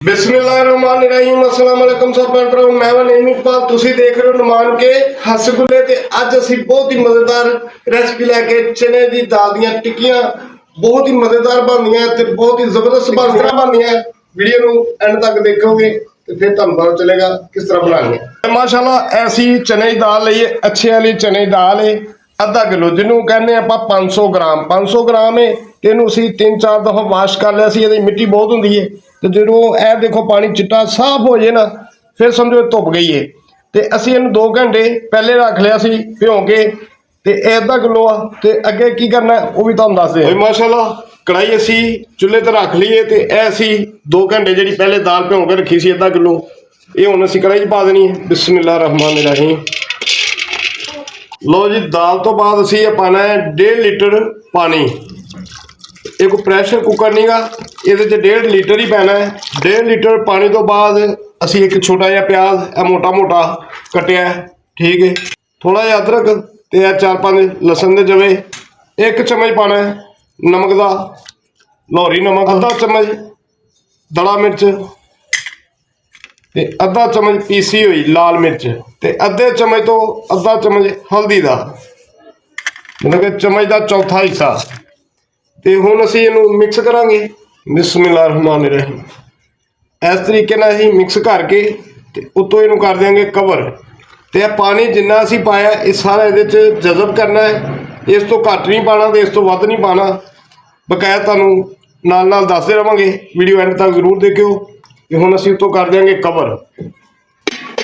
बिस्मिल्लाहिर्रहमानिर्रहीम अस्सलाम वालेकुम सब भैन मैं नईम इकबाल तुसी देख रहे हो नुमान के हसगुल्ले ते अज असी बहुत ही मजेदार रेसिपी लैके चने दी दाल दियां टिक्कियां बहुत ही मजेदार बनदियां ते बहुत ही जबरदस्त बनदियां वीडियो नु एंड तक देखोगे तो फिर तुहानू पता चलेगा किस तरह बनानी है। माशाल्लाह ऐसी चने दी दाल लईए अच्छे वाली चने दी दाल है आधा किलो जिन्होंने कहने आप 500 ग्राम है इनू असी 3-4 दफा वाश कर लिया सी मिट्टी बहुत होंगी है तो जो यह देखो पानी चिट्टा साफ हो जाए ना फिर समझो धुप गई है तो असी इन 2 घंटे पहले रख लिया सी भिओ के ते आधा किलो आ ते अगे की करना वो भी तुहानू दस दे। माशाल्लाह कढ़ाई असी चुल्हे ते रख लीए ते असी 2 घंटे जी पहले दाल भिओ के रखी सी आधा किलो ये हुण असी कढ़ाई पा देनी है। बिस्मिल्लाहिर्रहमानिर्रहीम। लो जी दाल तो बाद असी पाना है 1.5 लीटर पानी। एक प्रेशर कुकर नहीं गा ये 1.5 लीटर ही पैना है। 1.5 लीटर पानी तो बाद असी एक छोटा जिहा प्याज मोटा मोटा कटिया ठीक है थोड़ा जिहा अदरक ते 4-5 लसन दे जवे 1 चम्मच पाना है नमक दा लाहौरी नमक आधा चम्मच दड़ा मिर्च ते आधा चम्मच पीसी हुई लाल मिर्च ते अद्धे चम्मच तो आधा चम्मच हल्दी दा मतलब कि चम्मच का चौथा हिस्सा ते हुण असीं इहनूं मिक्स करांगे। बिस्मिल्लाहिर्रहमानिर्रहीम। इस तरीके नाल असीं मिक्स करके ते उत्तों इहनूं कर देंगे कवर ते पानी जिन्ना असीं पाया ये सारा इहदे च जज़ब करना है इस तो घट नहीं पाना ते इस तो वध नहीं पाना बकाया तुहानूं नाल नाल दसदे रहांगे वीडियो एंड तक जरूर देखियो। ते हुण असीं उत्तों कर देंगे कवर।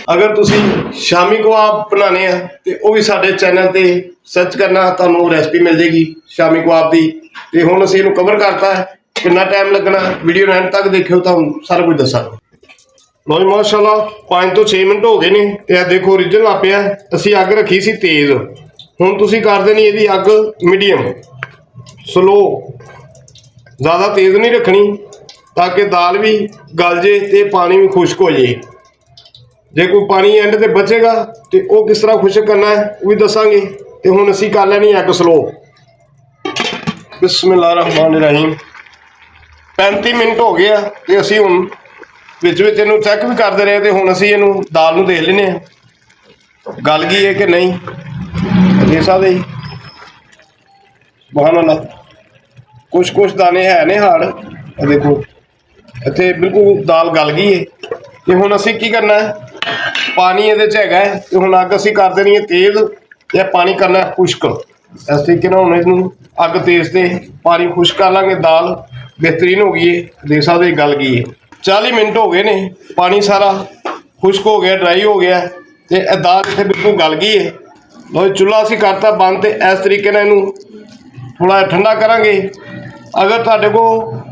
अगर तुसी शामी कबाब बनाने हैं तो वह भी साडे चैनल ते सर्च करना तुहानूं रेसिपी मिल जाएगी शामी कबाब की। तो हुण असीं इहनूं कवर करता है कितना टाइम लगना वीडियो एंड तक देखियो तुहानूं सारा कुछ दसांगे। लो जी माशाल्लाह 5 तो 6 मिनट हो गए ने ते देखो रिजन ला पिया असीं अग रखी सी तेज़ हुण तुसीं कर देनी इहदी अग मीडियम स्लो ज़्यादा तेज़ नहीं रखनी ताकि दाल भी गल जाए तो पानी भी खुश्क हो जाए। जे कोई पानी एंड ते बचेगा तो वह किस तरह खुश्क करना है वो भी दसांगे। तो हुण असीं कर लैनी अग स्लो। बिस्मिल्लाहिर्रहमानिर्रहीम। 35 मिनट हो गया तो असीं हुण विच विच इहनूं चैक भी करते रहे तो हुण असीं इहनूं दाल नूं देख लैने गल गई है कि नहीं देख सकदे जी। सुभान अल्लाह कुछ दाने है ने हार्ड देखो इत्थे बिल्कुल दाल गल गई है। तो हुण असीं की करना है पानी इहदे च हैगा है तो हुण अग असीं कर देनी है तेज़ ते पानी करना है खुश्क। इस तरीके नाल हुण इहनूं अग तेज़ ते पानी खुश्क कर लांगे दाल बेहतरीन हो गई है देख सकदे गल गई है। 40 मिनट हो गए ने पानी सारा खुश्क हो गया ड्राई हो गया तो दाल इत्थे बिल्कुल गल गई है। लो चूल्हा असीं करता बंद तो इस तरीके नाल इहनूं थोड़ा ठंडा करांगे। अगर तुहाडे कोल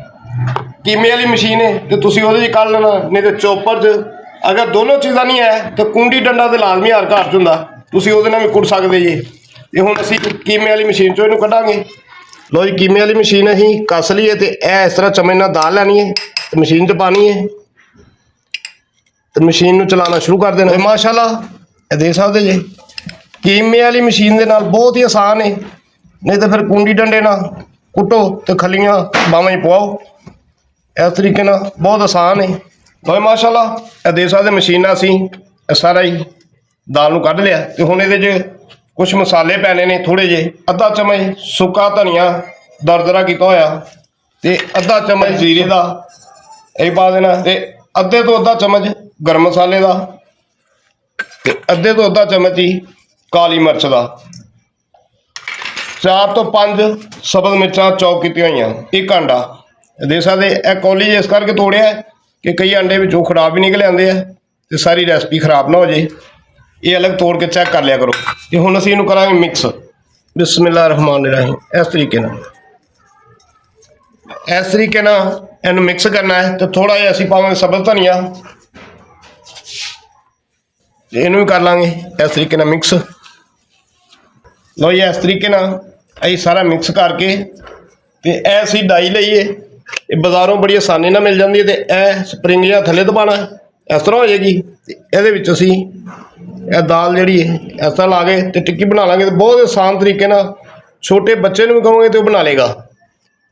कीमे वाली मशीन है तो तुसीं उहदे च कर लेना नहीं तो चॉपर च। अगर दोनों चीज़ां नहीं है तो कुंडी डंडा तो लाजमी हर घर च हुंदा तुसीं उहदे नाल भी कुट सकदे जी। ते हुण असीं कीमे वाली मशीन चों इहनूं कढांगे। लो जी कीमे वाली मशीन असीं कस ली है तो यह इस तरह चम्मच नाल दाल लैनी है तो मशीन च पानी है तो मशीन नूं चलाना शुरू कर देना। माशाल्लाह देख सकदे जी कीमे वाली मशीन दे नाल बहुत ही आसान है नहीं तो फिर कुंडी डंडे नाल कुटो तो खलियां बावां पवाओ इस तरीके नाल बहुत आसान है। तो माशाल्लाह देख सकदे मशीन असीं सारा ही दाल नूं कढ लिया तो हुण इहदे च कुछ मसाले पैने ने थोड़े जे आधा चम्मच सुक्का धनिया दरदरा किया होया ते आधा चम्मच जीरे का यह पा देना ते अद्धे तो अद्धा चम्मच गर्म मसाले का ते अद्धे तो अद्धा चम्मच ही काली मिर्च का 4 तो 5 सब्ज़ मिर्चां चौक की हुई एक अंडा देख सकते यह कौली इस करके तोड़िया कि कई अंडे विचों खराब भी निकल आते हैं तो सारी रेसिपी खराब ना हो जाए ये अलग तोड़ के चेक कर लिया करो। तो हुण असीं इहनूं करांगे मिक्स। बिस्मिल्लाहिर्रहमानिर्रहीम। इस तरीके नाल इहनूं मिक्स करना है तो थोड़ा जिहा असीं पावांगे सब्ज़ धनिया इहनूं भी कर लांगे इस तरीके नाल मिक्स। लो जी इस तरीके नाल असीं सारा मिक्स करके तो यह असीं डाई लईए ये बाज़ारों बड़ी आसानी नाल मिल जाती है तो यह स्प्रिंग जिहा थल्ले दबाना इस तरह हो जाएगी। ये विच असीं यह दाल जी है इस तरह ला के तो टिक्की बना लेंगे तो बहुत आसान तरीके नाल छोटे बच्चे भी कहोगे तो बना लेगा।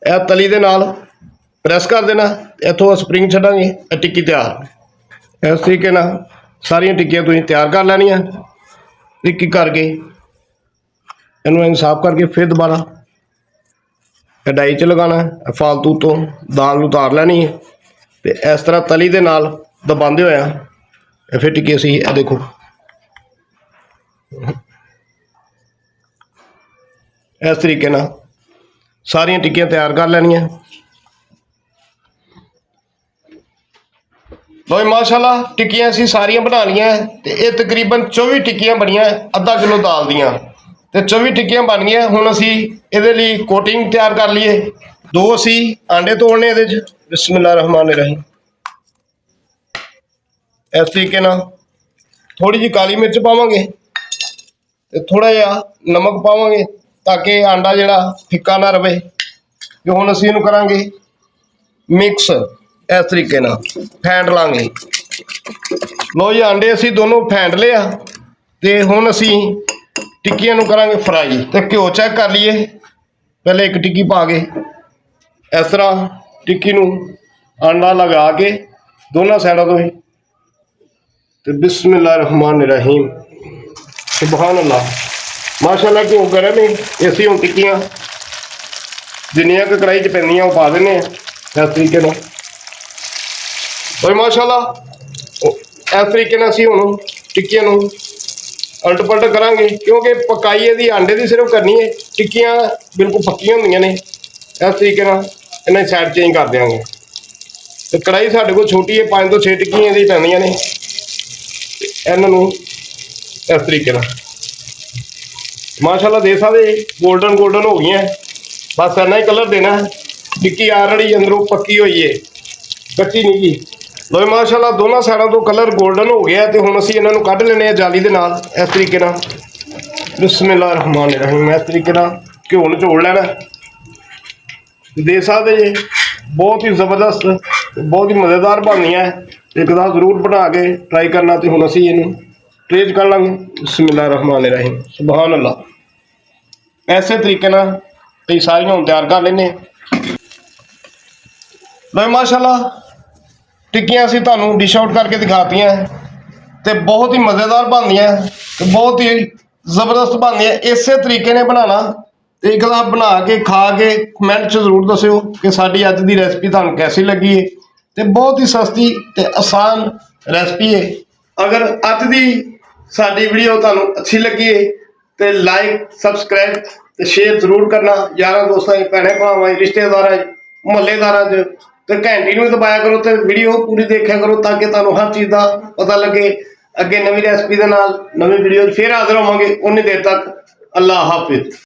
यह तली दे नाल ਪ੍ਰੈਸ ਕਰ ਦੇਣਾ, ਇੱਥੋਂ ਸਪਰਿੰਗ ਛੱਡਾਂਗੇ, ਇਹ ਟਿੱਕੀ ਤਿਆਰ। ਇਸ ਤਰੀਕੇ ਨਾਲ ਸਾਰੀਆਂ ਟਿੱਕੀਆਂ ਤੁਸੀਂ ਤਿਆਰ ਕਰ ਲੈਣੀਆਂ। ਟਿੱਕੀ ਕਰਕੇ ਇਹਨੂੰ ਇਨਸਾਫ ਕਰਕੇ ਫਿਰ ਦੁਬਾਰਾ ਕੜਾਈ 'ਚ ਲਗਾਉਣਾ। ਫਾਲਤੂ ਤੋਂ ਦਾਲ ਨੂੰ ਉਤਾਰ ਲੈਣੀ ਹੈ ਤੇ ਇਸ ਤਰ੍ਹਾਂ ਤਲੀ ਦੇ ਨਾਲ ਦਬਾਉਂਦੇ ਹੋਇਆ ਇਹ ਫਿਰ ਟਿੱਕੀ ਅਸੀਂ ਇਹ ਦੇਖੋ ਇਸ ਤਰੀਕੇ ਨਾਲ ਸਾਰੀਆਂ ਟਿੱਕੀਆਂ ਤਿਆਰ ਕਰ ਲੈਣੀਆਂ। ਲਓ ਮਾਸ਼ਾਅੱਲਾ ਟਿੱਕੀਆਂ ਅਸੀਂ ਸਾਰੀਆਂ ਬਣਾ ਲਈਆਂ ਤੇ ਇਹ ਤਕਰੀਬਨ 24 ਟਿੱਕੀਆਂ ਬਣੀਆਂ, ਅੱਧਾ ਕਿਲੋ ਦਾਲ ਦੀਆਂ ਤੇ 24 ਟਿੱਕੀਆਂ ਬਣ ਗਈਆਂ। ਹੁਣ ਅਸੀਂ ਇਹਦੇ ਲਈ ਕੋਟਿੰਗ ਤਿਆਰ ਕਰ ਲਈਏ। 2 ਅਸੀਂ ਆਂਡੇ ਤੋੜਨੇ ਇਹਦੇ 'ਚ। ਬਿਸਮਿਲ੍ਲਾਹਿਰ ਰਹਿਮਾਨਿਰ ਰਹੀਮ। ਇਸ ਤਰੀਕੇ ਨਾਲ ਥੋੜੀ ਜਿਹੀ ਕਾਲੀ ਮਿਰਚ ਪਾਵਾਂਗੇ ਤੇ ਥੋੜਾ ਜਿਹਾ ਨਮਕ ਪਾਵਾਂਗੇ ਤਾਂ ਕਿ ਆਂਡਾ ਜਿਹੜਾ ਫਿੱਕਾ ਨਾ ਰਵੇ। ਤੇ ਹੁਣ ਅਸੀਂ ਇਹਨੂੰ ਕਰਾਂਗੇ ਮਿਕਸ ਇਸ ਤਰੀਕੇ ਨਾਲ ਫੈਂਟ ਲਾਂਗੇ। ਲੋ ਜੀ ਆਂਡੇ ਅਸੀਂ ਦੋਨੋਂ ਫੈਂਟ ਲਿਆ ਤੇ ਹੁਣ ਅਸੀਂ ਟਿੱਕੀਆਂ ਨੂੰ ਕਰਾਂਗੇ ਫਰਾਈ। ਤੇ ਘਿਓ ਚੈੱਕ ਕਰ ਲਈਏ। ਪਹਿਲੇ ਇੱਕ ਟਿੱਕੀ ਪਾ ਕੇ ਇਸ ਤਰ੍ਹਾਂ ਟਿੱਕੀ ਨੂੰ ਆਂਡਾ ਲਗਾ ਕੇ ਦੋਨਾਂ ਸਾਈਡਾਂ ਤੋਂ ਹੀ ਤੇ ਬਿਸਮਿਲ੍ਲਾਹਿਰ ਰਹਿਮਾਨਿਰ ਰਹੀਮ। ਸੁਭਾਨ ਅੱਲਾਹ। ਮਾਸ਼ਾਅੱਲਾ ਘਿਓ ਗਰਮ ਹੈ। ਅਸੀਂ ਹੁਣ ਟਿੱਕੀਆਂ ਜਿੰਨੀਆਂ ਕੁ ਕੜਾਹੀ 'ਚ ਪੈਂਦੀਆਂ ਉਹ ਪਾ ਦਿੰਦੇ ਹਾਂ ਇਸ ਤਰੀਕੇ ਨਾਲ। और माशाअल्लाह इस तरीके ਅਸੀਂ ਹੁਣ ਟਿੱਕੀਆਂ ਨੂੰ ਉਲਟ ਪਲਟ ਕਰਾਂਗੇ क्योंकि पकाई ਇਹਦੀ आंडे ਦੀ सिर्फ करनी है। ਟਿੱਕੀਆਂ बिल्कुल पक्की ਹੁੰਦੀਆਂ ਨੇ। इस तरीके ਇਹਨਾਂ ਸਾਈਡ चेंज कर देंगे। तो कढ़ाई ਸਾਡੇ ਕੋਲ छोटी है, 5 ਤੋਂ 6 ਟਿੱਕੀਆਂ ਇਹਦੀ ਪੈਂਦੀਆਂ ਨੇ। ਇਹਨਾਂ ਨੂੰ इस तरीके माशाअल्लाह दे सकते गोल्डन गोल्डन हो गई। बस इन्ना ही कलर देना। टिक्की ऑलरेडी अंदरों पक्की हुई है, कच्ची नहीं की। लो माशाअल्लाह दोनों साइडों तो कलर गोल्डन हो गया। तो हुण असीं इन्हां नूं कढ लैणे आ जाली दे नाल इस तरीके नाल। बिस्मिल्लाहिर रहमानिर रहीम। इस तरीके नाल घिओ नचोड़ लैणा। दे सकदे जे बहुत ही ज़बरदस्त बहुत ही मज़ेदार बनदियां। एक बार जरूर बना के ट्राई करना। तो हुण असीं इहनूं ट्रे च कढ लांगे। बिस्मिल्लाहिर रहमानिर रहीम। सुभान अल्लाह। इसे तरीके नाल कई सारियां हुण तैयार कर लैने। लो माशाअल्लाह टिक्कियां असीं तुहानूं डिश आउट करके दिखातियां ते बहुत ही मज़ेदार बनदियां ते बहुत ही ज़बरदस्त बनदियां। इसे तरीके ने बनाना तो एक बार बना के खा के कमेंट च जरूर दस्सिओ कि साडी अज दी रेसिपी तुहानूं कैसी लगी है। तो बहुत ही सस्ती ते आसान रेसिपी है। अगर अज दी साडी वीडियो तुहानूं अच्छी लगी है तो लाइक सबसक्राइब तो शेयर जरूर करना। यारां दोस्तां भैणां भरावां रिश्तेदारां मुहल्लेदारां च तो घंटी भी दबाया करो तो वीडियो पूरी देखा करो ताकि तुहानूं हर चीज़ का पता लगे। अगे नवी रेसिपी के नाल नवी वीडियो फिर हाजिर होवांगे। उन्नी देर तक अल्लाह हाफिज़।